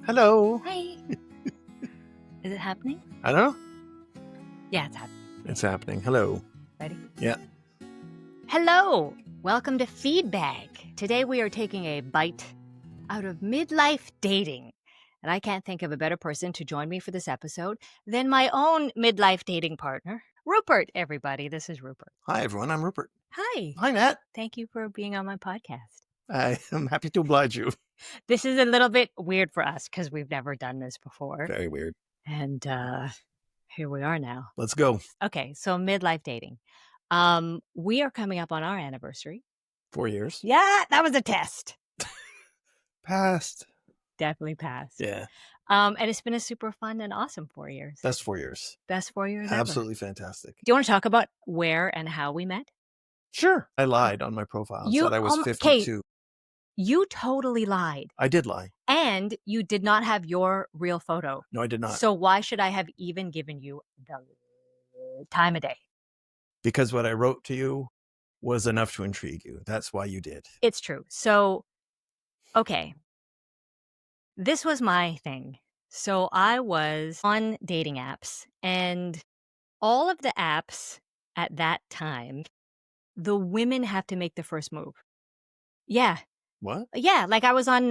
Hello. Hi. Is it happening? I don't know. Yeah, it's happening. It's happening. Hello. Ready? Yeah. Hello. Welcome to Feedbag. Today we are taking a bite out of midlife dating. And I can't think of a better person to join me for this episode than my own midlife dating partner, Rupert, everybody. This is Rupert. Hi, everyone. I'm Rupert. Hi. Hi, Nat. Thank you for being on my podcast. I am happy to oblige you. This is a little bit weird for us because we've never done this before. Very weird. And here we are now. Let's go. Okay, so midlife dating. We are coming up on our anniversary. 4 years. Yeah, that was a test. Passed. Definitely passed. Yeah. And it's been a super fun and awesome 4 years. Best 4 years. Best 4 years ever. Absolutely fantastic. Do you want to talk about where and how we met? Sure. I lied on my profile. You- Said I was okay. 52. You totally lied. I did lie. And you did not have your real photo. No, I did not. So why should I have even given you the time of day? Because what I wrote to you was enough to intrigue you. That's why you did. It's true. So, okay. This was my thing. So I was on dating apps, and all of the apps at that time, the women have to make the first move. Yeah. What? Yeah. Like I was on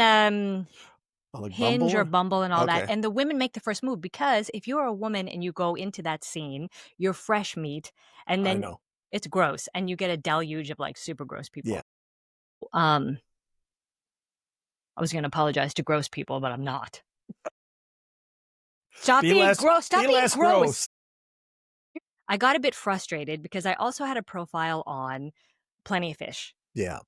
Like Hinge Bumble? or Bumble and all that. Okay. And the women make the first move because if you're a woman and you go into that scene, you're fresh meat, and I then know. it's gross, and you get a deluge of like super gross people. Yeah. I was going to apologize to gross people, but I'm not. Stop Be being less- gross. Stop be being less gross. I got a bit frustrated because I also had a profile on Plenty of Fish. Yeah.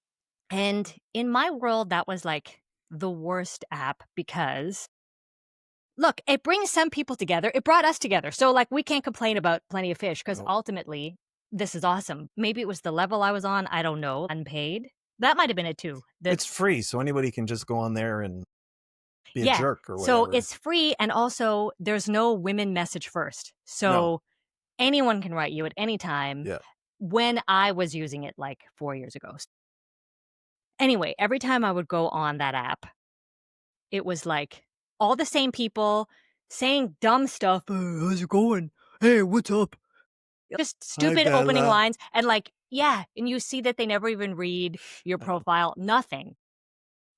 And in my world, that was like the worst app because, look, it brings some people together. It brought us together. So, like, we can't complain about Plenty of Fish because No. ultimately, this is awesome. Maybe it was the level I was on. I don't know. Unpaid. That might have been it too. It's free, so anybody can just go on there and be Yeah. a jerk or whatever. So it's free, and also there's no women message first. So No. anyone can write you at any time. Yeah. When I was using it like 4 years ago. Anyway, every time I would go on that app, it was like all the same people saying dumb stuff. Hey, how's it going? Hey, what's up? Just stupid Bella. opening lines. And like, yeah. And you see that they never even read your profile, nothing.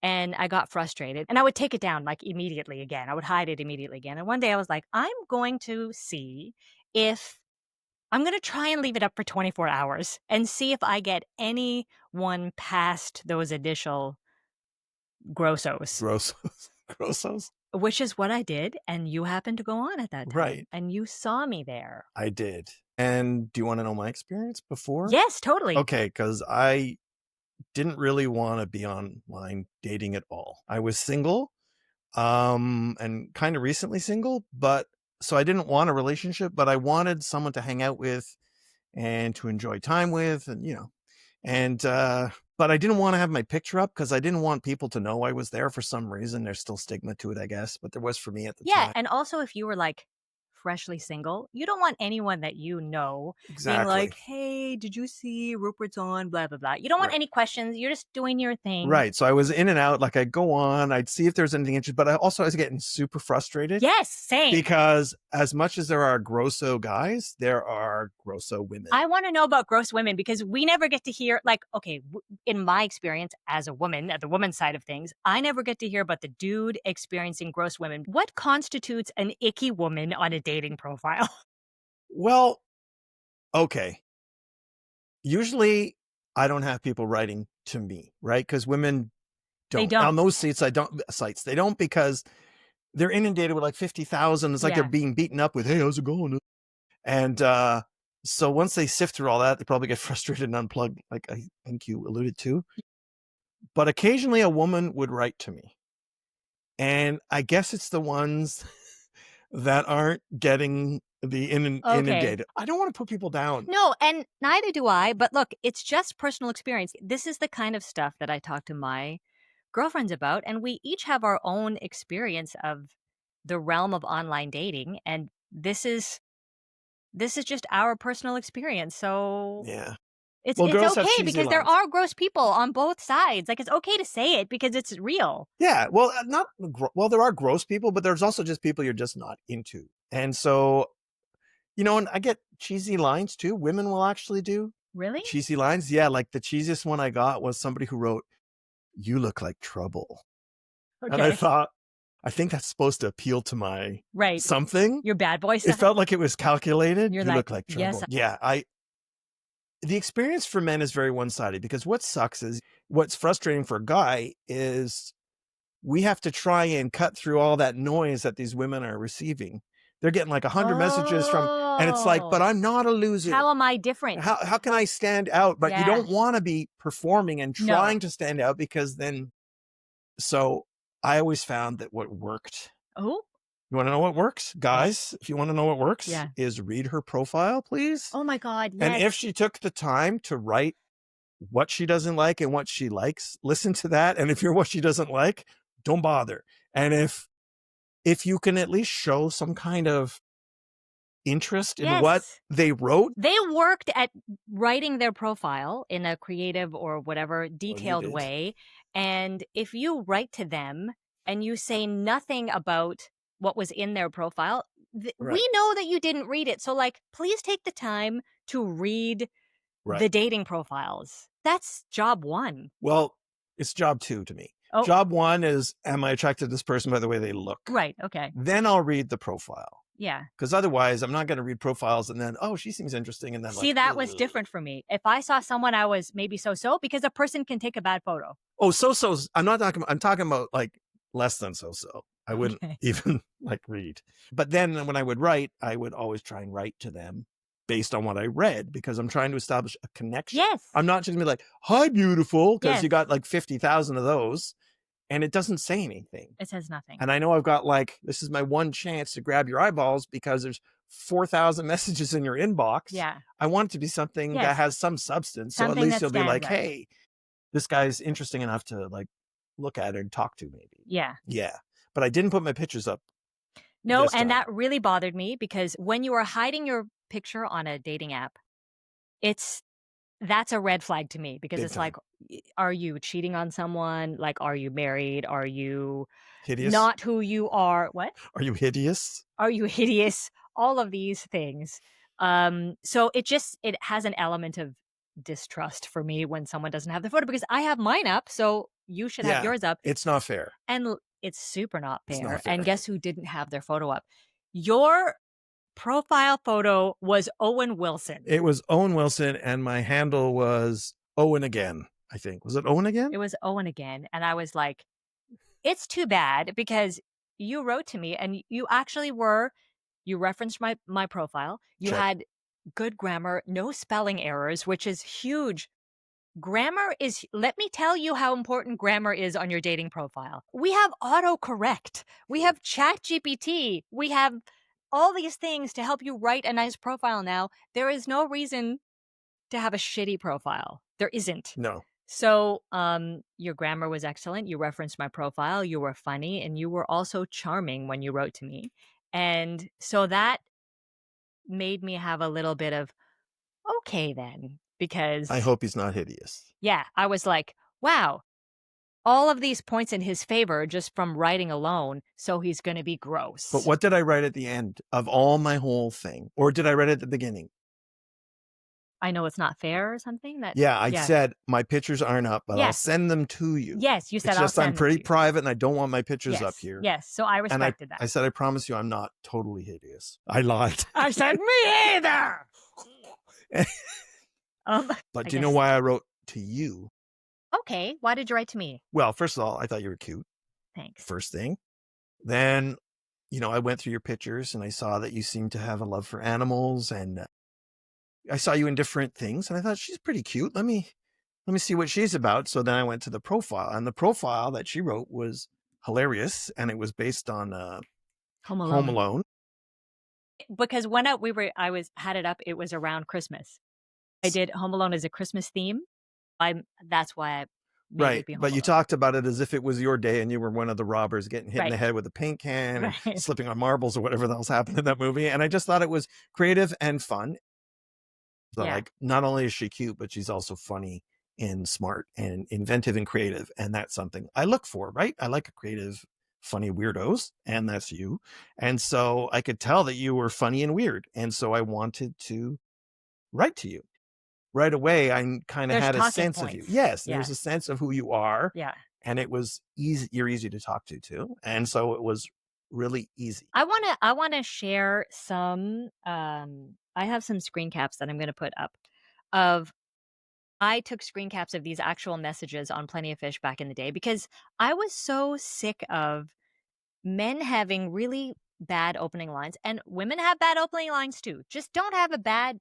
And I got frustrated. And I would take it down like immediately again. I would hide it immediately again. And one day I was like, I'm going to see if I'm going to try and leave it up for 24 hours and see if I get anyone past those initial grossos, Grossos? which is what I did. And you happened to go on at that time. Right. And you saw me there. I did. And do you want to know my experience before? Yes, totally. Okay, because I didn't really want to be online dating at all. I was single, and kind of recently single, but so I didn't want a relationship, but I wanted someone to hang out with and to enjoy time with, and but I didn't want to have my picture up because I didn't want people to know I was there for some reason. There's still stigma to it, I guess, but there was for me at the time. Yeah. And also, if you were like freshly single, you don't want anyone that you know Exactly. being like, hey, did you see Rupert's on, blah, blah, blah. You don't want Right. any questions. You're just doing your thing. Right. So I was in and out. Like I'd go on, I'd see if there's anything interesting, but I was getting super frustrated. Yes, same. Because as much as there are grosso guys, there are grosso women. I want to know about gross women because we never get to hear, like, okay, in my experience as a woman, at the woman's side of things, I never get to hear about the dude experiencing gross women. What constitutes an icky woman on a dating profile? Well, okay. Usually I don't have people writing to me, right? Because women don't. They don't. On those sites, they don't because they're inundated with like 50,000. It's like Yeah. they're being beaten up with, hey, how's it going? And so once they sift through all that, they probably get frustrated and unplug, like I think you alluded to. But occasionally a woman would write to me. And I guess it's the ones that aren't getting the inundated. I don't want to put people down. No, and neither do I. But look, it's just personal experience. This is the kind of stuff that I talk to my girlfriends about. And we each have our own experience of the realm of online dating. And this is just our personal experience. So Yeah. It's Well, it's girls have okay cheesy because there lines. are gross people on both sides. Like, it's okay to say it because it's real. Yeah, well, not well, there are gross people, but there's also just people you're just not into. And so, and I get cheesy lines too. Women will actually do Really? cheesy lines. Yeah, like the cheesiest one I got was somebody who wrote, "You look like trouble." And I Okay. thought, I think that's supposed to appeal to my Right. something. Your bad boy It side. felt like it was calculated. You're You like, look like "Yes, trouble. Yeah, the experience for men is very one-sided because what sucks is what's frustrating for a guy is we have to try and cut through all that noise that these women are receiving. They're getting like 100 messages from, and it's like, but Oh. I'm not a loser. How am I different?" How can I stand out? But you Yeah. don't want to be performing and No. trying to stand out because then, so I always found that what worked. Oh? You want to know what works? Guys, if you want to know what works, Yeah. is read her profile, please. Oh my God, And if yes. she took the time to write what she doesn't like and what she likes, listen to that. And if you're what she doesn't like, don't bother. And if you can at least show some kind of interest in what Yes. they wrote. They worked at writing their profile in a creative or whatever detailed did. way. And if you write to them and you say nothing about what was in their profile, Right. we know that you didn't read it. So, like, please take the time to read Right. the dating profiles. That's job one. Well, it's job 2 to me. Oh. Job 1 is, am I attracted to this person by the way they look? Right. Okay. Then I'll read the profile. Yeah. Because otherwise, I'm not going to read profiles and then, oh, she seems interesting. And then, See, that was different for me. If I saw someone I was maybe so-so, because a person can take a bad photo. Oh, so-so's. I'm talking about like less than so-so. I wouldn't even like read. But then when I would write, I would always try and write to them based on what I read because I'm trying to establish a connection. Yes. I'm not just going to be like, hi, beautiful, because you Yes. got like 50,000 of those and it doesn't say anything. It says nothing. And I know I've got like, this is my one chance to grab your eyeballs because there's 4,000 messages in your inbox. Yeah. I want it to be something that has some substance. So Something at least that you'll be like, stands out. hey, this guy's interesting enough to like look at and talk to maybe. Yeah. Yeah. But I didn't put my pictures up. No, this and time. that really bothered me because when you are hiding your picture on a dating app, that's a red flag to me because Big it's time. like, are you cheating on someone? Like, are you married? Are you Hideous? not who you are? What? Are you hideous? Are you hideous? All of these things. So it has an element of distrust for me when someone doesn't have the photo because I have mine up, so you should have yours up. It's not fair. And it's super not It's fair. not fair. And guess who didn't have their photo up? Your profile photo was Owen Wilson. It was Owen Wilson, and my handle was Owen again, I think. Was it Owen again? It was Owen again. And I was like, it's too bad because you wrote to me and you actually you referenced my profile. You had good grammar, no spelling errors, which is huge. Grammar is, let me tell you how important grammar is on your dating profile. We have autocorrect. We have ChatGPT. We have all these things to help you write a nice profile now. There is no reason to have a shitty profile. There isn't. No. So your grammar was excellent. You referenced my profile. You were funny. And you were also charming when you wrote to me. And so that made me have a little bit of, okay then, because I hope he's not hideous. Yeah, I was like, wow, all of these points in his favor just from writing alone, so he's going to be gross. But what did I write at the end of all my whole thing? Or did I write it at the beginning? I know it's not fair or something? I said, my pictures aren't up, but I'll Yes. send them to you. Yes, you said It's I'll just send I'm them pretty to you. private and I don't want my pictures up here. Yes, so I And respected I that. said, I promise you I'm not totally hideous. I lied. I said, me either! But do you know why I wrote to you? Okay, why did you write to me? Well, first of all, I thought you were cute. Thanks. First thing. Then, I went through your pictures and I saw that you seemed to have a love for animals, and I saw you in different things and I thought she's pretty cute. Let me see what she's about. So then I went to the profile, and the profile that she wrote was hilarious, and it was based on Home Home Alone. Because when I had it up, it was around Christmas. I did Home Alone as a Christmas theme. That's why I made Right. it be Home But you Alone. talked about it as if it was your day and you were one of the robbers getting hit in the Right. head with a paint can and Right. slipping on marbles or whatever else happened in that movie. And I just thought it was creative and fun. So Yeah. like, not only is she cute, but she's also funny and smart and inventive and creative. And that's something I look for, right? I like a creative, funny weirdos, and that's you. And so I could tell that you were funny and weird. And so I wanted to write to you. Right away, I kind of There's had a talking sense of you. points. Yes, there Yeah. was a sense of who you are, Yeah. and it was easy. You're easy to talk to too, and so it was really easy. I wanna share some, I have some screen caps that I'm gonna put up of I took screen caps of these actual messages on Plenty of Fish back in the day because I was so sick of men having really bad opening lines, and women have bad opening lines too. Just don't have a bad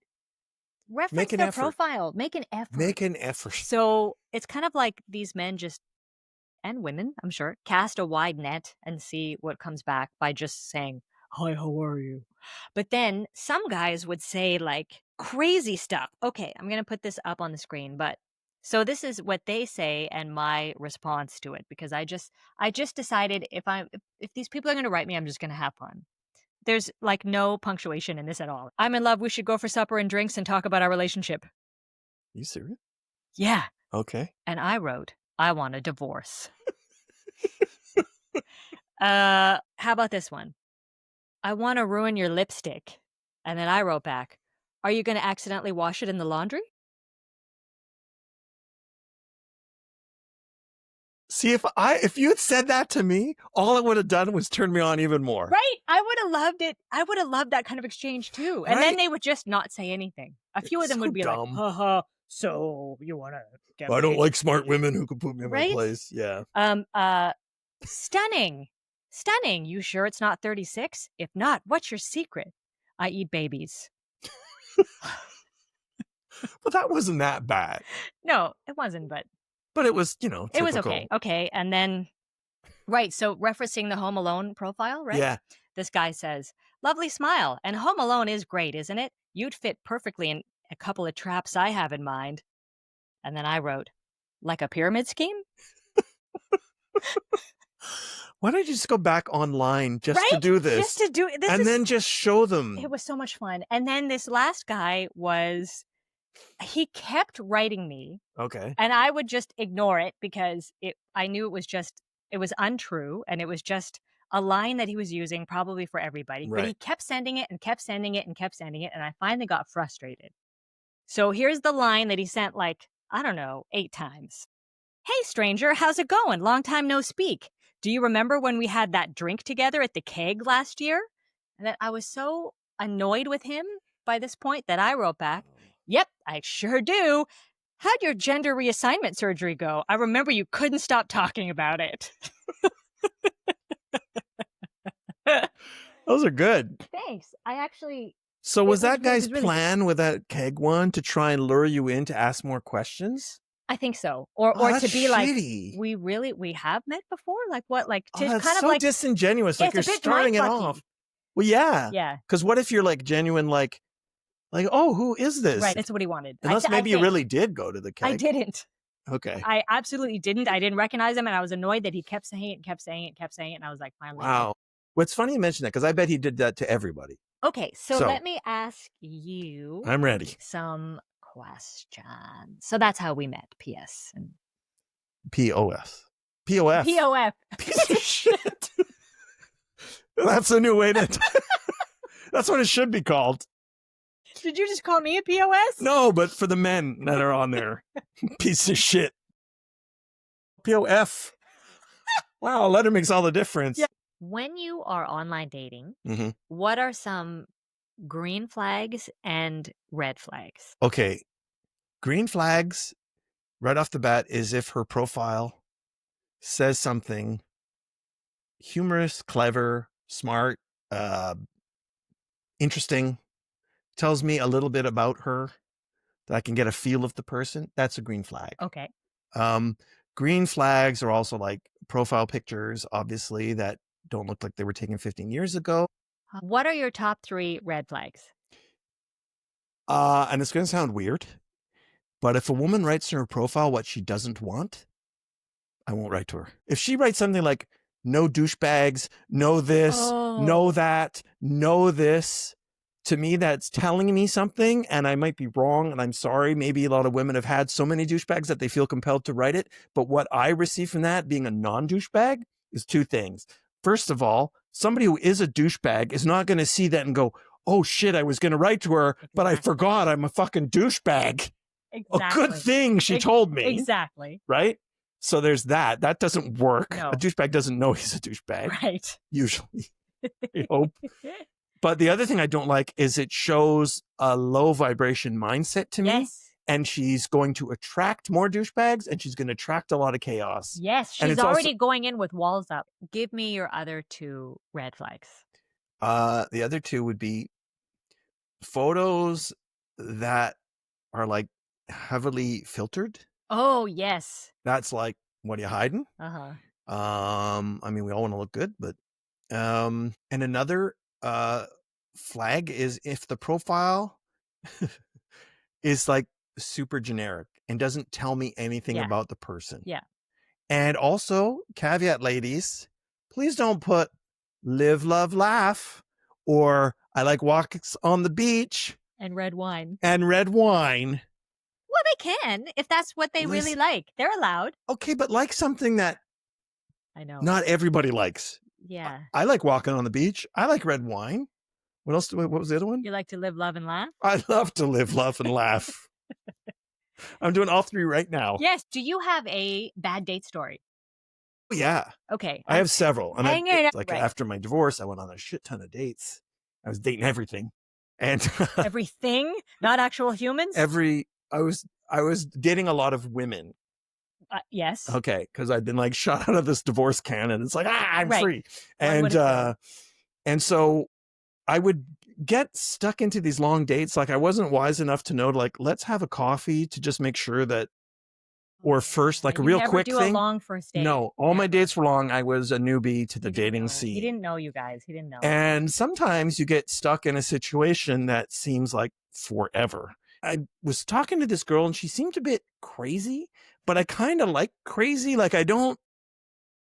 reference Make an their effort. profile, make an effort. Make an effort. So, it's kind of like these men just and women, I'm sure, cast a wide net and see what comes back by just saying, "Hi, how are you?" But then some guys would say like crazy stuff. Okay, I'm going to put this up on the screen, but so this is what they say and my response to it because I just decided if these people are going to write me, I'm just going to have fun. There's like no punctuation in this at all. I'm in love. We should go for supper and drinks and talk about our relationship. You serious? Yeah. Okay. And I wrote, I want a divorce. How about this one? I want to ruin your lipstick. And then I wrote back, are you going to accidentally wash it in the laundry? See, if you had said that to me, all it would have done was turn me on even more. Right? I would have loved it. I would have loved that kind of exchange too. And then Right? they would just not say anything. A few of them So would be dumb. like, haha, so you want to get I don't laid? like smart women who can put me in my Right? place. Yeah. Stunning. Stunning. You sure it's not 36? If not, what's your secret? I eat babies. But that wasn't that bad. No, it wasn't, But it was, typical. it was okay. Okay. And then, right. So referencing the Home Alone profile, right? Yeah. This guy says, lovely smile. And Home Alone is great, isn't it? You'd fit perfectly in a couple of traps I have in mind. And then I wrote, like a pyramid scheme? Why don't you just go back online just to Right? do this? Just to do this. And then just show them. It was so much fun. And then this last guy he kept writing me. Okay. And I would just ignore it because I knew it was untrue and it was just a line that he was using probably for everybody. Right. But he kept sending it and kept sending it and kept sending it. And I finally got frustrated. So here's the line that he sent like, I don't know, 8 times. Hey, stranger, how's it going? Long time no speak. Do you remember when we had that drink together at the keg last year? And then I was so annoyed with him by this point that I wrote back, yep, I sure do. How'd your gender reassignment surgery go? I remember you couldn't stop talking about it. Those are good. Thanks. I actually... So was that really guy's plan with that keg one to try and lure you in to ask more questions? I think so. Or that's to be shitty. like, we have met before? Like what? Like to that's kind of so like disingenuous. Like it's a you're bit starting it mind-fucky. off. Well, yeah. Yeah. Because what if you're like genuine, like, oh, who is this? Right. That's what he wanted. Unless maybe you really did go to the keg. I didn't. Okay. I absolutely didn't. I didn't recognize him, and I was annoyed that he kept saying it and kept saying it and kept saying it. And I was like, finally. Wow. What's funny you mention that because I bet he did that to everybody. Okay, so let me ask you. I'm ready. Some questions. So that's how we met. P.S. and POS. POF. POF. Piece of shit. That's a new way to. That's what it should be called. Did you just call me a POS? No, but for the men that are on there. Piece of shit. POF. Wow, a letter makes all the difference. Yeah. When you are online dating, Mm-hmm. what are some green flags and red flags? Okay. Green flags right off the bat is if her profile says something humorous, clever, smart, interesting, tells me a little bit about her, that I can get a feel of the person. That's a green flag. Okay. Green flags are also like profile pictures, obviously, that don't look like they were taken 15 years ago. What are your top 3 red flags? And it's going to sound weird, but if a woman writes in her profile what she doesn't want, I won't write to her. If she writes something like, no douchebags, no this, no that, no this, to me, that's telling me something, and I might be wrong, and I'm sorry. Maybe a lot of women have had so many douchebags that they feel compelled to write it. But what I receive from that, being a non-douchebag, is two things. First of all, somebody who is a douchebag is not going to see that and go, oh shit, I was going to write to her, but I forgot I'm a fucking douchebag. Exactly. A good thing she told me. Exactly. Right? So there's that. That doesn't work. No. A douchebag doesn't know he's a douchebag. Right. Usually. I hope. But the other thing I don't like is it shows a low vibration mindset to me. Yes. And she's going to attract more douchebags, and she's going to attract a lot of chaos. Yes. She's already going in with walls up. Give me your other two red flags. The other two would be photos that are like heavily filtered. Oh, yes. That's like, what are you hiding? Uh-huh. I mean, we all want to look good, but and another flag is if the profile is like super generic and doesn't tell me anything about the person. Yeah. And also, caveat, ladies, please don't put live, love, laugh, or I like walks on the beach. And red wine. And red wine. Well, they can, if that's what they really like. They're allowed. Okay, but like something that I know not everybody likes. Yeah. I like walking on the beach. I like red wine. What else? What was the other one? You like to live, love, and laugh? I love to live, love, and laugh. I'm doing all three right now. Yes. Do you have a bad date story? Yeah. Okay. I have several. And right. After my divorce, I went on a shit ton of dates. I was dating everything. And everything? Not actual humans? I was dating a lot of women. Yes. Okay, because I'd been like shot out of this divorce cannon. It's like, I'm free. And so I would get stuck into these long dates. Like I wasn't wise enough to know, like, let's have a coffee to just make sure that, or first, like a real quick thing. A long first date. No, all my dates were long. I was a newbie to the dating scene. He didn't know you guys. He didn't know. And sometimes you get stuck in a situation that seems like forever. I was talking to this girl and she seemed a bit crazy, but I kind of like crazy. Like I don't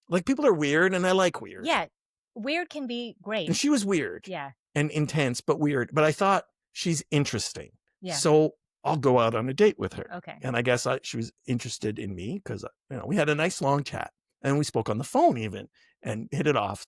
like people are weird and I like weird. Yeah. Weird can be great. And she was weird. Yeah. And intense, but weird. But I thought she's interesting. Yeah. So I'll go out on a date with her. Okay. And I guess she was interested in me because, we had a nice long chat and we spoke on the phone even and hit it off.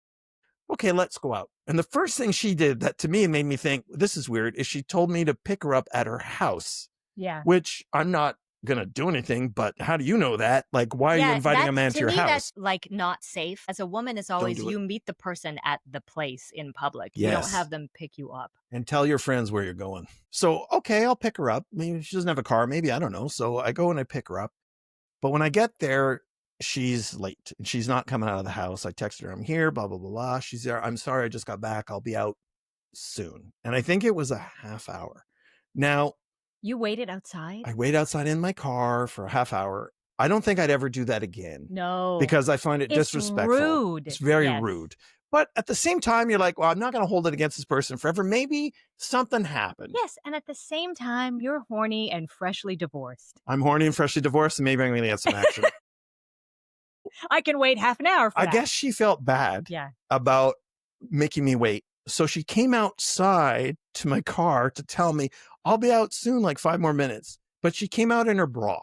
Okay, let's go out. And the first thing she did that to me made me think, this is weird, is she told me to pick her up at her house. Yeah. Which I'm not going to do anything, but how do you know that? Like, why are you inviting a man to your house? That's like not safe. As a woman, it's always you meet the person at the place in public. Yes. You don't have them pick you up. And tell your friends where you're going. So, okay, I'll pick her up. Maybe she doesn't have a car. Maybe, I don't know. So I go and I pick her up. But when I get there, she's late and she's not coming out of the house. I text her, I'm here, blah, blah, blah, blah. She's there. I'm sorry, I just got back. I'll be out soon. And I think it was a half hour. Now, you waited outside? I waited outside in my car for a half hour. I don't think I'd ever do that again. No. Because I find it disrespectful. Rude. It's very rude. But at the same time, you're like, well, I'm not going to hold it against this person forever. Maybe something happened. Yes. And at the same time, you're horny and freshly divorced. I'm horny and freshly divorced, and maybe I'm going to get some action. I can wait half an hour for that. I guess she felt bad about making me wait. So she came outside to my car to tell me, I'll be out soon, like 5 more minutes. But she came out in her bra.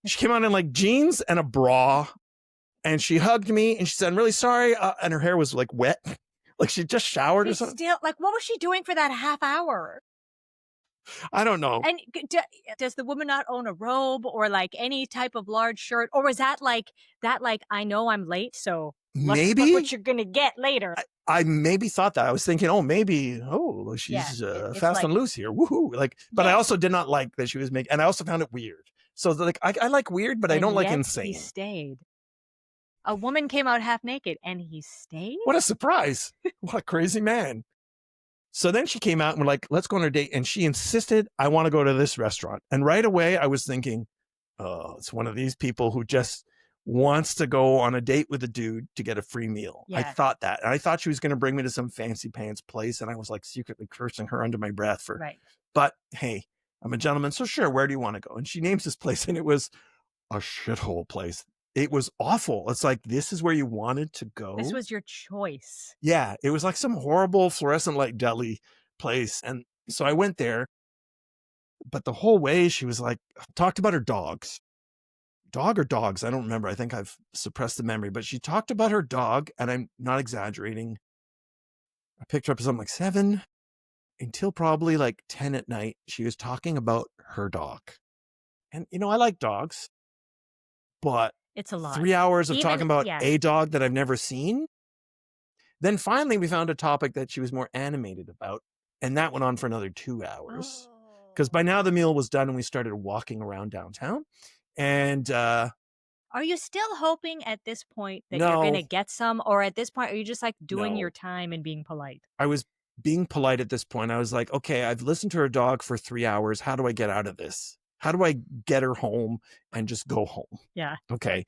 She came out in like jeans and a bra. And she hugged me and she said, I'm really sorry. And her hair was like wet. Like she just showered or something. Still, like, what was she doing for that half hour? I don't know. And does the woman not own a robe or like any type of large shirt? Or was that like, I know I'm late, so look what you're going to get later. I maybe thought that. I was thinking, she's fast and loose here. Woohoo. Like, but I also did not like that she was making, and I also found it weird. So like, I like weird, but I don't like insane. He stayed. A woman came out half naked and he stayed? What a surprise. What a crazy man. So then she came out and we're like, let's go on a date. And she insisted, I want to go to this restaurant. And right away I was thinking, oh, it's one of these people who just wants to go on a date with a dude to get a free meal. Yeah. I thought that. And I thought she was going to bring me to some fancy pants place. And I was like secretly cursing her under my breath for, but hey, I'm a gentleman. So sure, where do you want to go? And she names this place and it was a shithole place. It was awful. It's like, this is where you wanted to go. This was your choice. Yeah. It was like some horrible fluorescent light deli place. And so I went there, but the whole way she was like, talked about her dogs. Dog or dogs? I don't remember. I think I've suppressed the memory, but she talked about her dog, and I'm not exaggerating. I picked her up at something like 7 until probably like 10 at night. She was talking about her dog. And, I like dogs, but It's a lot. 3 hours of talking Even about yeah. a dog that I've never seen. Then finally we found a topic that she was more animated about, and that went on for another 2 hours. Because by now the meal was done and we started walking around downtown. And Are you still hoping at this point that you're no, gonna get some, or at this point, are you just, like, doing your no, time and being polite? I was being polite at this point. I was like, okay, I've listened to her dog for 3 hours. How do I get out of this? How do I get her home and just go home? Yeah. Okay.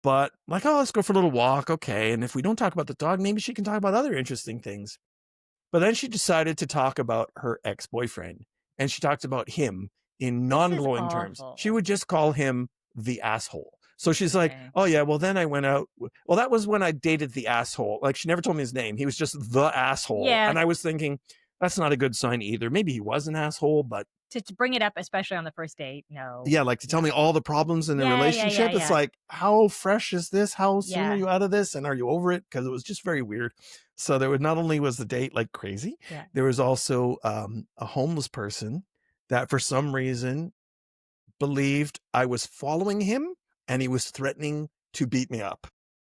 But like, oh, let's go for a little walk. Okay. And if we don't talk about the dog, maybe she can talk about other interesting things. But then she decided to talk about her ex-boyfriend, and she talked about him in This is non-glowing terms. She awful. would just call him the asshole. So she's like, Okay. oh yeah, well then I went out. Well, that was when I dated the asshole. Like she never told me his name. He was just the asshole. Yeah, And I was thinking, that's not a good sign either. Maybe he was an asshole, but to bring it up, especially on the first date, no. yeah, like to tell me No. all the problems in the Yeah, yeah, yeah, relationship. It's yeah. like, how fresh is this? How soon are Yeah, you out of this? And are you over it? Because it was just very weird. So there was not only was the date like crazy, yeah. there was also a homeless person that for some reason believed I was following him and he was threatening to beat me up.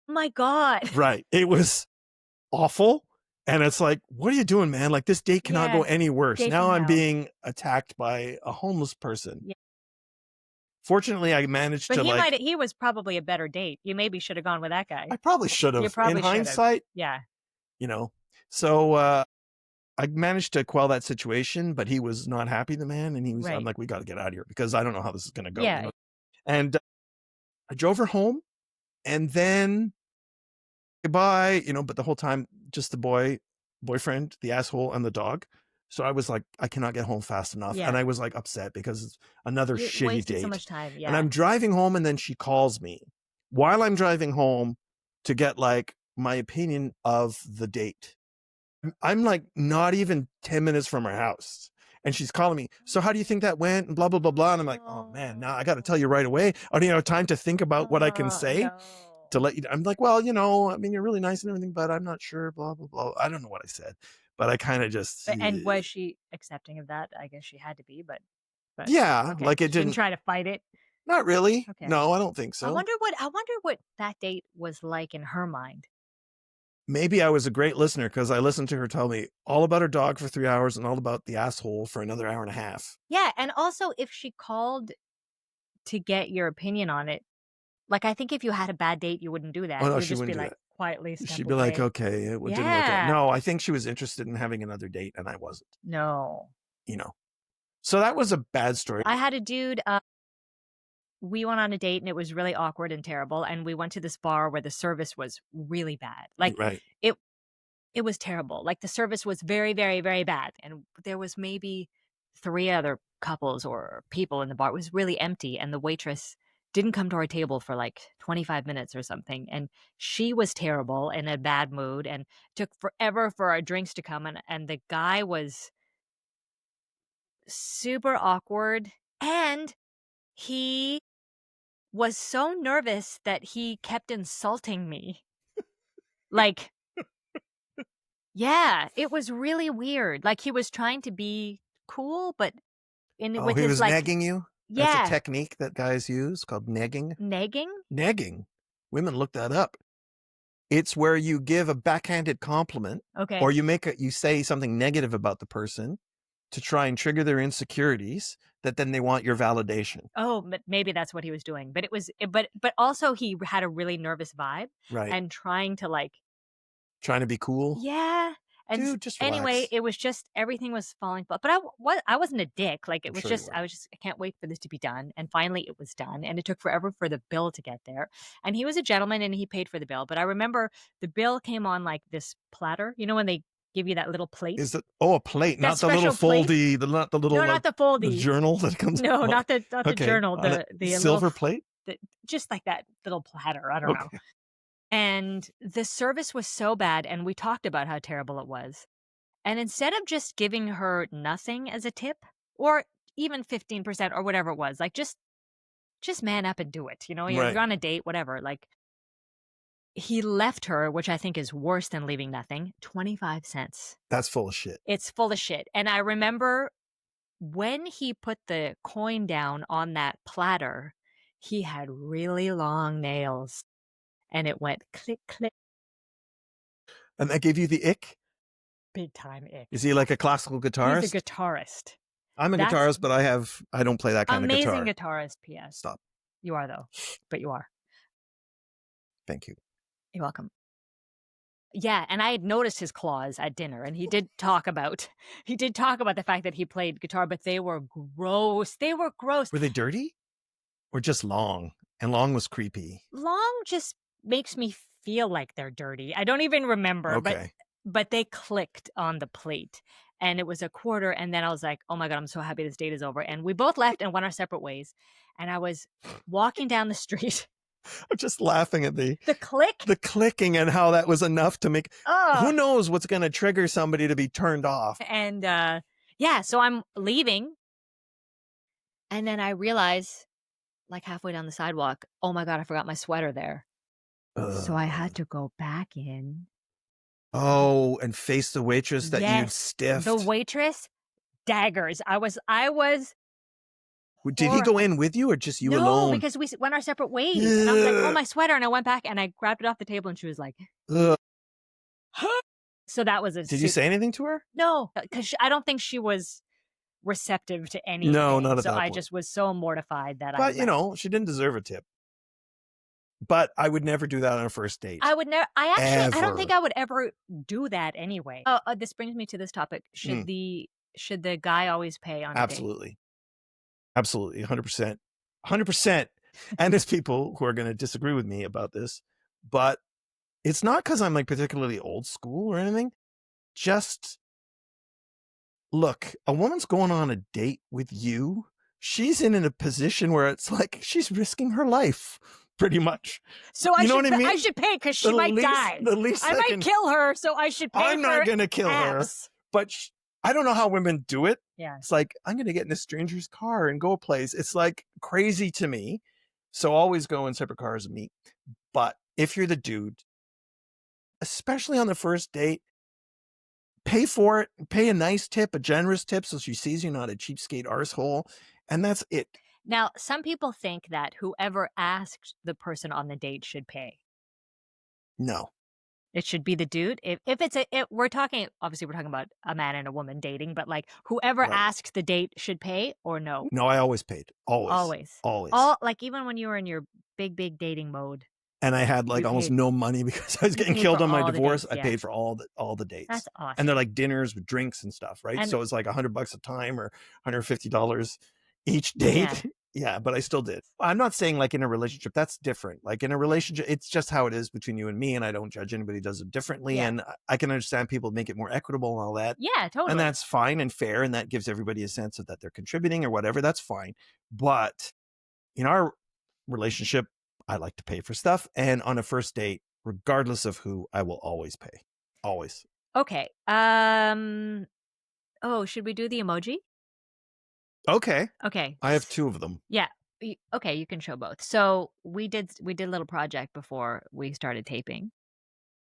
My god. Right. It was awful. And it's like, what are you doing, man? Like this date cannot go Yeah, any worse. date Now from I'm hell. being attacked by a homeless person. Yeah, Fortunately, I managed but to like he was probably a better date. You maybe should have gone with that guy. I probably should You have in probably should have. hindsight, Yeah, you know. So I managed to quell that situation, but he was not happy, the man, and I'm right. like, we got to get out of here because I don't know how this is going to go, Yeah. And I drove her home, and then goodbye, but the whole time just the boyfriend, the asshole, and the dog. So I was like, I cannot get home fast enough, and Yeah. I was like upset because it's another You shitty wasted so date. much time, And yeah. I'm driving home, and then she calls me while I'm driving home to get like my opinion of the date. I'm like not even 10 minutes from her house. And she's calling me. So how do you think that went? And blah, blah, blah, blah. And I'm like, oh man, now I got to tell you right away. I don't have time to think about what I can Oh, say no. to let you. I'm like, well, I mean, you're really nice and everything, but I'm not sure, blah, blah, blah. I don't know what I said, but I kind of just, And was she accepting of that? I guess she had to be, but yeah, okay. like it She didn't didn't, try to fight it? not really. Okay. No, I don't think I so. wonder what that date was like in her mind. Maybe I was a great listener because I listened to her tell me all about her dog for 3 hours and all about the asshole for another hour and a half. Yeah, and also if she called to get your opinion on it, like, I think if you had a bad date, you wouldn't do Oh that. no, You would she just wouldn't be do like, that. quietly step She'd be like, away. okay, it didn't work out. Yeah. No, I think she was interested in having another date and I wasn't, No. you know. So that was a bad story. I had a dude, we went on a date and it was really awkward and terrible, and we went to this bar where the service was really bad. Like, Right. it it was terrible. Like, the service was very, very, very bad, and there was maybe 3 other couples or people in the bar. It was really empty, and the waitress didn't come to our table for, like, 25 minutes or something, and she was terrible, in a bad mood, and took forever for our drinks to come, and the guy was super awkward, and he was so nervous that he kept insulting me. Like, yeah, it was really weird. Like, he was trying to be cool, but Oh, with he his, was like, nagging you? That's a yeah, technique that guys use called nagging. negging? Nagging. Women look that up. It's where you give a backhanded compliment Okay. or you say something negative about the person to try and trigger their insecurities that then they want your validation. Oh, but maybe that's what he was doing. But but also he had a really nervous vibe Right. and trying to, like, Trying to be cool. yeah, and Dude, just anyway, relax. it was just everything was falling apart, but I wasn't a dick. Like, it I'm was sure you just weren't. I can't wait for this to be done, and finally it was done, and it took forever for the bill to get there, and he was a gentleman, and he paid for the bill, but I remember the bill came on, like, this platter, when they give you that little plate? Is it a plate, That not the little special plate? foldy, not the little No, not like the the foldy. journal that comes No, oh, not the okay. journal, On a the little silver plate? the just like that little platter, I don't know. Okay. And the service was so bad, and we talked about how terrible it was. And instead of just giving her nothing as a tip or even 15% or whatever it was, like just man up and do it. You know, you're Right. on a date, whatever. Like he left her, which I think is worse than leaving nothing, 25 cents. That's full of shit. It's full of shit. And I remember when he put the coin down on that platter, he had really long nails and it went click, click, And that gave you the ick? big time ick. Is he like a classical He's guitarist? a guitarist. I'm a That's guitarist, but I don't play that kind of amazing guitar. guitarist, P.S. Stop. You are, though. But you are. Thank you. You're welcome. Yeah, and I had noticed his claws at dinner, and he did talk about the fact that he played guitar, but they were gross. They were gross. Were they dirty? Or just long? And long was creepy. Long just makes me feel like they're dirty. I don't even remember, Okay. but they clicked on the plate. And it was a quarter, and then I was like, oh my God, I'm so happy this date is over. And we both left and went our separate ways. And I was walking down the street. I'm just laughing at the click. The clicking and how that was enough to make... Who knows what's going to trigger somebody to be turned off? And yeah, so I'm leaving. And then I realize, like halfway down the sidewalk, oh my God, I forgot my sweater there. So I had to go back in. Oh, and face the waitress that you'd stiffed. The waitress, daggers. I was. Did he go in with you or just you alone? No, because we went our separate ways. And I was like, oh, my sweater. And I went back and I grabbed it off the table and she was like, so that was Did you say anything to her? No, because I don't think she was receptive to anything. No, not at that So I point. just was so mortified that But, you know, she didn't deserve a tip. But I would never do that on a first date. I would never. I don't think Ever. I would ever do that anyway. This brings me to this topic. Should the guy always pay on a date? Absolutely. Absolutely. 100%. 100%. And there's people who are going to disagree with me about this, but it's not because I'm like particularly old school or anything. Just look, a woman's going on a date with you. She's in a position where it's like she's risking her life pretty much. So you know what I mean? I should pay because she might die. The least I might kill her, so I should pay. I'm not going to kill her, but I don't know how women do it. Yeah. It's like, I'm going to get in a stranger's car and go a place. It's like crazy to me. So always go in separate cars and meet. But if you're the dude, especially on the first date, pay for it, pay a nice tip, a generous tip, so she sees you're not a cheapskate arsehole, and that's it. Now, some people think that whoever asked the person on the date should pay. No. It should be the dude. If it's we're talking about a man and a woman dating, but like whoever asked the date should pay or no? No, I always paid. Always. Like even when you were in your big dating mode. And I had like almost no money because I was getting killed on my divorce. I paid for all the dates. That's awesome. And they're like dinners with drinks and stuff, right? So it's like $100 a time or $150 each date. Yeah, but I still did. I'm not saying like in a relationship, that's different. Like in a relationship, it's just how it is between you and me, and I don't judge anybody who does it differently. Yeah. And I can understand people make it more equitable and all that. Yeah, totally. And that's fine and fair, and that gives everybody a sense of that they're contributing or whatever. That's fine. But in our relationship, I like to pay for stuff. And on a first date, regardless of who, I will always pay. Always. Okay. Should we do the emoji? Okay. Okay. I have 2 of them. Yeah. Okay, you can show both. So we did a little project before we started taping.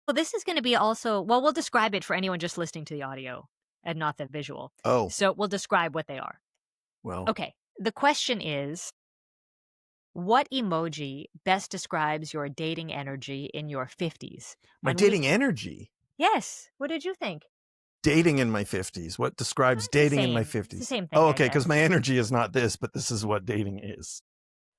Well, this is going to be also, we'll describe it for anyone just listening to the audio and not the visual. Oh. So we'll describe what they are. Well. Okay. The question is, what emoji best describes your dating energy in your 50s? My dating energy? Yes. What did you think? Dating in my 50s. What describes dating in my 50s? It's the same thing. Oh, okay, because my energy is not this, but this is what dating is.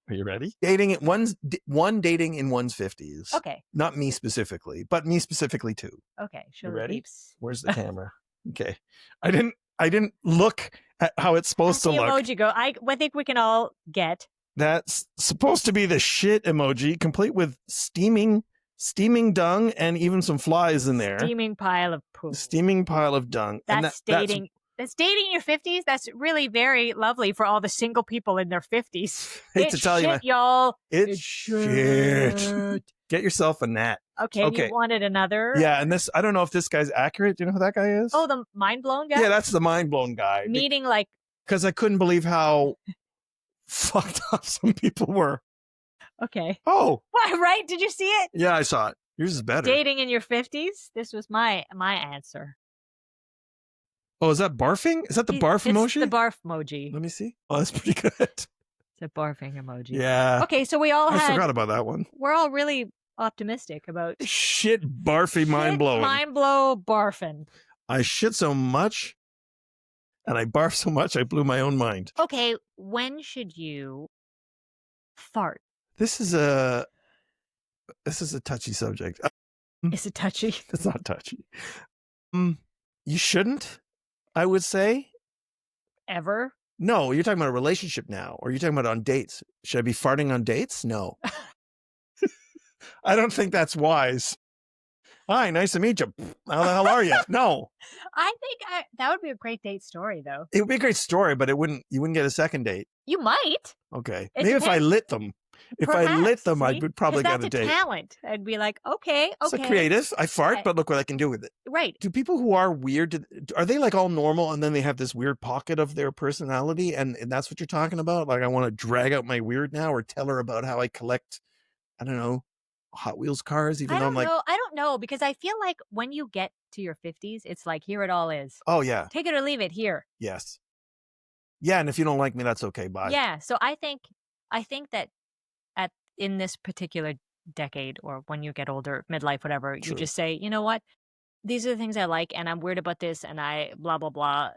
Are you ready? Dating at one dating in one's 50s. Okay. Not me specifically, but me specifically too. Okay. You ready? Where's the camera? Okay. I didn't look at how it's supposed to look. Emoji go. I think we can all get. That's supposed to be the shit emoji, complete with steaming dung and even some flies in there. Steaming pile of poop. Steaming pile of dung. That's dating. That's dating in your 50s. That's really very lovely for all the single people in their 50s. Hate to tell you, y'all. It's shit. Get yourself a Nat. Okay, and you Okay. wanted another? Yeah, and I don't know if this guy's accurate. Do you know who that guy is? Oh, the mind-blown guy? Yeah, that's the mind-blown guy. Meaning like... Because I couldn't believe how fucked up some people were. Okay. Oh. What, right? Did you see it? Yeah, I saw it. Yours is better. Dating in your 50s? This was my answer. Oh, is that barfing? Is that the barf emoji? It's the barf emoji. Let me see. Oh, that's pretty good. It's a barfing emoji. Yeah. Okay, so I forgot about that one. We're all really optimistic about shit barfy mind blowing. Mind blow barfing. I shit so much and I barf so much I blew my own mind. Okay, when should you fart? This is a touchy subject. Is it touchy? It's not touchy. You shouldn't, I would say. Ever? No, you're talking about a relationship now, or you're talking about on dates. Should I be farting on dates? No. I don't think that's wise. Hi, nice to meet you. How the hell are you? No. I think that would be a great date story, though. It would be a great story, but you wouldn't get a second date. You might. Okay. It Maybe if I depends. lit them. If I lit them, I would probably get a date. That's a talent. I'd be like, okay. It's a creative. I fart, but look what I can do with it. Right. Do people who are weird, are they like all normal and then they have this weird pocket of their personality and that's what you're talking about? Like I want to drag out my weird now or tell her about how I collect, I don't know, Hot Wheels cars, even though I'm like... I don't know, because I feel like when you get to your 50s, it's like, here it all is. Oh, yeah. Take it or leave it here. Yes. Yeah, and if you don't like me, that's okay. Bye. Yeah, so I think that in this particular decade, or when you get older, midlife, whatever, True. You just say, you know what? These are the things I like, and I'm weird about this, and I blah, blah, blah.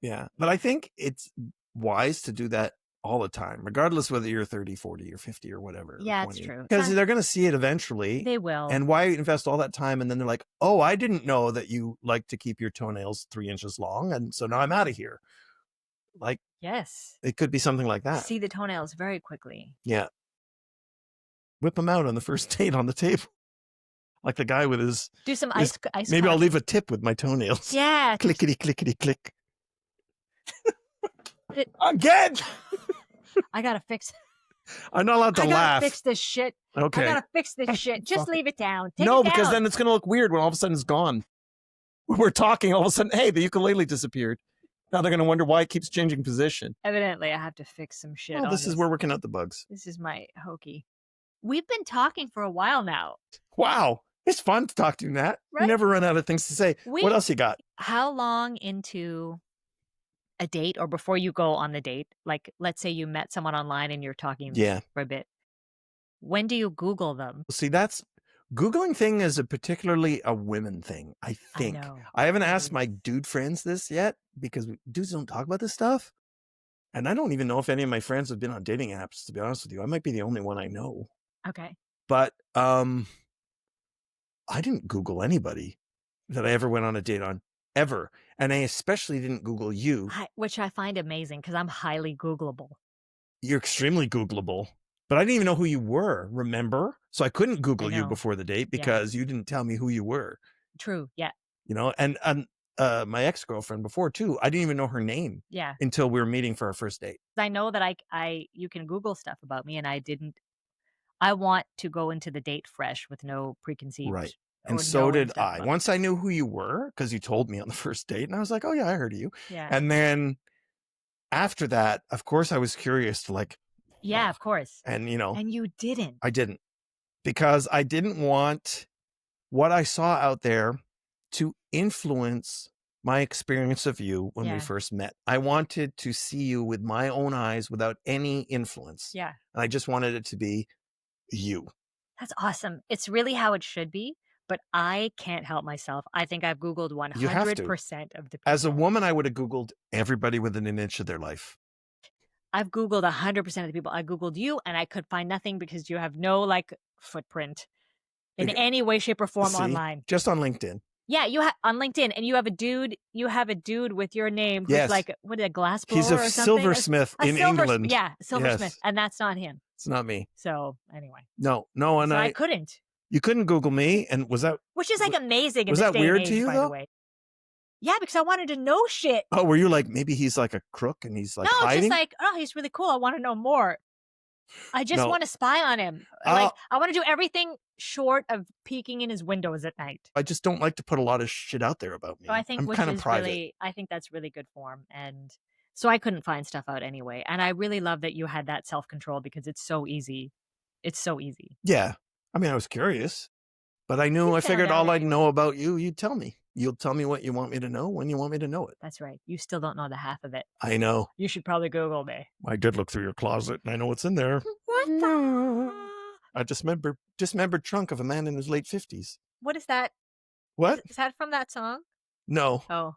Yeah, but I think it's wise to do that all the time, regardless whether you're 30, 40, or 50 or whatever. Yeah, it's true. Because they're going to see it eventually. They will. And why invest all that time? And then they're like, oh, I didn't know that you like to keep your toenails 3 inches long. And so now I'm out of here. Like, yes. It could be something like that. See the toenails very quickly. Yeah. Whip them out on the first date on the table. Like the guy with his... Do some ice maybe I'll leave a tip with my toenails. Yeah. Clickety, clickety, click. Again! I gotta fix it. I'm not allowed to laugh. I gotta fix this shit. Okay. I gotta fix this shit. Just leave it down. Take no, it down. because then it's going to look weird when all of a sudden it's gone. We're talking, all of a sudden, hey, the ukulele disappeared. Now they're going to wonder why it keeps changing position. Evidently, I have to fix some shit. Oh, this is where we're working out the bugs. This is my hokey. We've been talking for a while now. Wow. It's fun to talk to you, Nat. Right? You never run out of things to say. What else you got? How long into a date, or before you go on the date, like let's say you met someone online and you're talking for a bit, when do you Google them? See, Googling thing is particularly a women thing, I think. I haven't asked my dude friends this yet because dudes don't talk about this stuff. And I don't even know if any of my friends have been on dating apps, to be honest with you. I might be the only one I know. Okay. But I didn't Google anybody that I ever went on a date on, ever. And I especially didn't Google you. Which I find amazing because I'm highly Googleable. You're extremely Googleable. But I didn't even know who you were, remember? So I couldn't Google you before the date because you didn't tell me who you were. True, yeah. You know, and my ex-girlfriend before too, I didn't even know her name until we were meeting for our first date. I know that you can Google stuff about me, and I didn't. I want to go into the date fresh with no preconceived. Right. And so did I. Once I knew who you were, because you told me on the first date, and I was like, oh yeah, I heard of you. Yeah. And then after that, of course, I was curious to like, yeah, of course. And you know. And you didn't. I didn't. Because I didn't want what I saw out there to influence my experience of you when we first met. I wanted to see you with my own eyes without any influence. Yeah. And I just wanted it to be you. That's awesome. It's really how it should be, but I can't help myself. I think I've Googled 100% of the people. As a woman, I would have Googled everybody within an inch of their life. I've Googled 100% of the people. I Googled you, and I could find nothing because you have no like footprint in any way, shape, or form online. Just on LinkedIn. Yeah, you have on LinkedIn, and you have a dude with your name who's like, what, a glass blower or something? He's a silversmith in England. Yeah, silversmith, and that's not him. It's not me. So anyway. No, and I couldn't. You couldn't Google me, and was that... Which is like amazing in this day and age, weird to you, by though? the way. Yeah, because I wanted to know shit. Oh, were you like, maybe he's like a crook and he's like hiding? No, just like, oh, he's really cool. I want to know more. I just No. want to spy on him. Like, I want to do everything short of peeking in his windows at night. I just don't like to put a lot of shit out there about me. So I think I'm which kind of is private. really, I think that's really good form. And so I couldn't find stuff out anyway. And I really love that you had that self-control because it's so easy. It's so easy. Yeah. I mean, I was curious, but I You knew, I found figured out all I'd anyway. know about you, you'd tell me. You'll tell me what you want me to know when you want me to know it. That's right. You still don't know the half of it. I know. You should probably Google me. I did look through your closet and I know what's in there. What the? A dismembered trunk of a man in his late 50s. What is that? What? Is that from that song? No. Oh.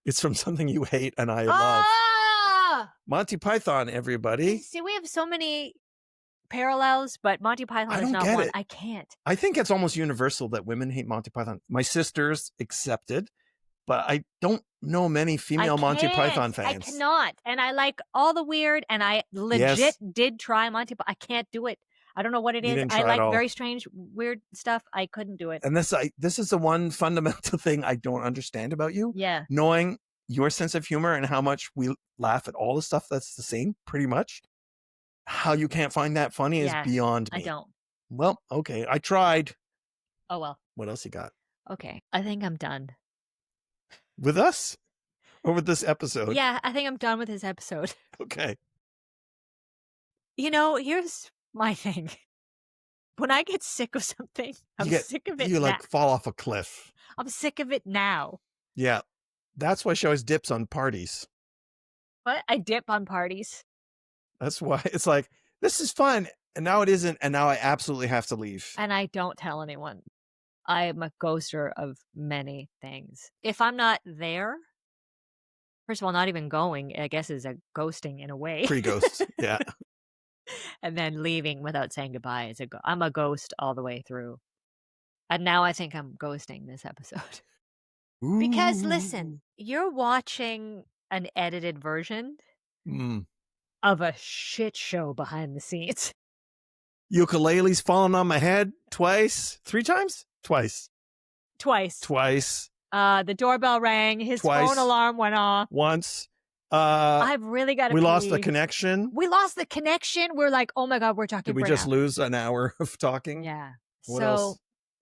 It's from something you hate and I love. Ah! Monty Python, everybody. See, we have so many parallels, but Monty Python is not one. I can't. I think it's almost universal that women hate Monty Python. My sisters accepted, but I don't know many female Monty Python fans. I cannot. And I like all the weird, and I legit did try Monty Python. I can't do it. I don't know what it is. I like very strange, weird stuff. I couldn't do it. And this is the one fundamental thing I don't understand about you. Yeah. Knowing your sense of humor and how much we laugh at all the stuff that's the same, pretty much. How you can't find that funny is beyond me. I don't. Well, okay. I tried. Oh, well. What else you got? Okay. I think I'm done. With us? Or with this episode? Yeah, I think I'm done with this episode. Okay. You know, here's my thing. When I get sick of something, I'm sick of it You now. like fall off a cliff. I'm sick of it now. Yeah. That's why she always dips on parties. What? I dip on parties. That's why it's like, this is fun. And now it isn't. And now I absolutely have to leave. And I don't tell anyone. I am a ghoster of many things. If I'm not there, first of all, not even going, I guess, is a ghosting in a way. Pre-ghost. Yeah. And then leaving without saying goodbye is I'm a ghost all the way through. And now I think I'm ghosting this episode. Ooh. Because listen, you're watching an edited version of a shit show behind the scenes. Ukulele's fallen on my head twice. 3 times? Twice. The doorbell rang. His phone alarm went off. Once. I've really got to We lost the connection. We're like, oh my God, we're talking. Did we just lose an hour of talking? Yeah. What else?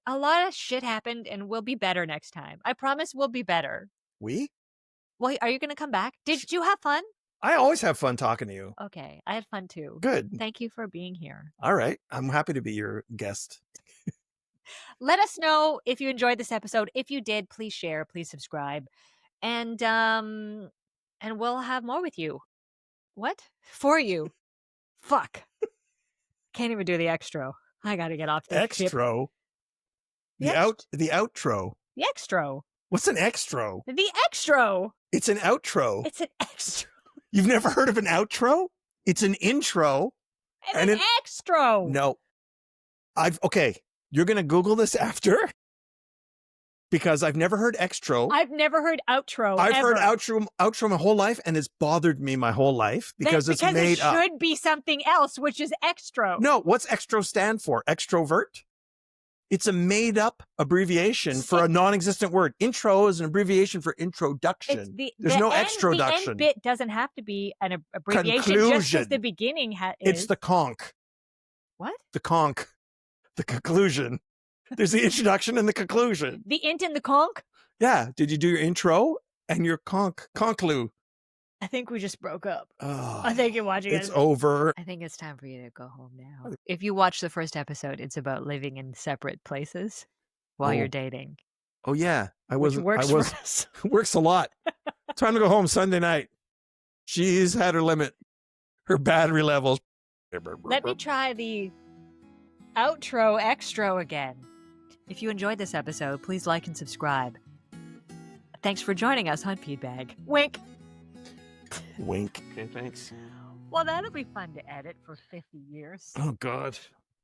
A lot of shit happened and we'll be better next time. I promise we'll be better. We? Well, are you going to come back? Did you have fun? I always have fun talking to you. Okay. I had fun too. Good. Thank you for being here. All right. I'm happy to be your guest. Let us know if you enjoyed this episode. If you did, please share, please subscribe. And we'll have more with you. What? For you. Fuck. Can't even do the extra. I got to get off this ship. Extra? The outro. The extra. What's an extra? The extra. It's an outro. It's an extra. You've never heard of an outro? It's an intro. And an extra. No. Okay. You're going to Google this after? Because I've never heard extra. I've never heard outro. I've heard outro my whole life, and it's bothered me my whole life because it's made up. Because it should be something else, which is extra. No, what's extra stand for? Extrovert? It's a made-up abbreviation for a non-existent word. Intro is an abbreviation for introduction. There's no extroduction. The end bit doesn't have to be an abbreviation. Conclusion. Just as the beginning is. It's the conch. What? The conch. The conclusion. There's the introduction and the conclusion. The int and the conch? Yeah. Did you do your intro and your conclu? I think we just broke up. Oh, I think you're watching it. It's over. I think it's time for you to go home now. If you watch the first episode, it's about living in separate places while you're dating. Oh yeah. Works Works a lot. Time to go home Sunday night. She's had her limit. Her battery levels. Let me try the outro extra again. If you enjoyed this episode, please like and subscribe. Thanks for joining us on Feedbag. Wink. Wink. Okay, thanks. Well, that'll be fun to edit for 50 years. Oh, God.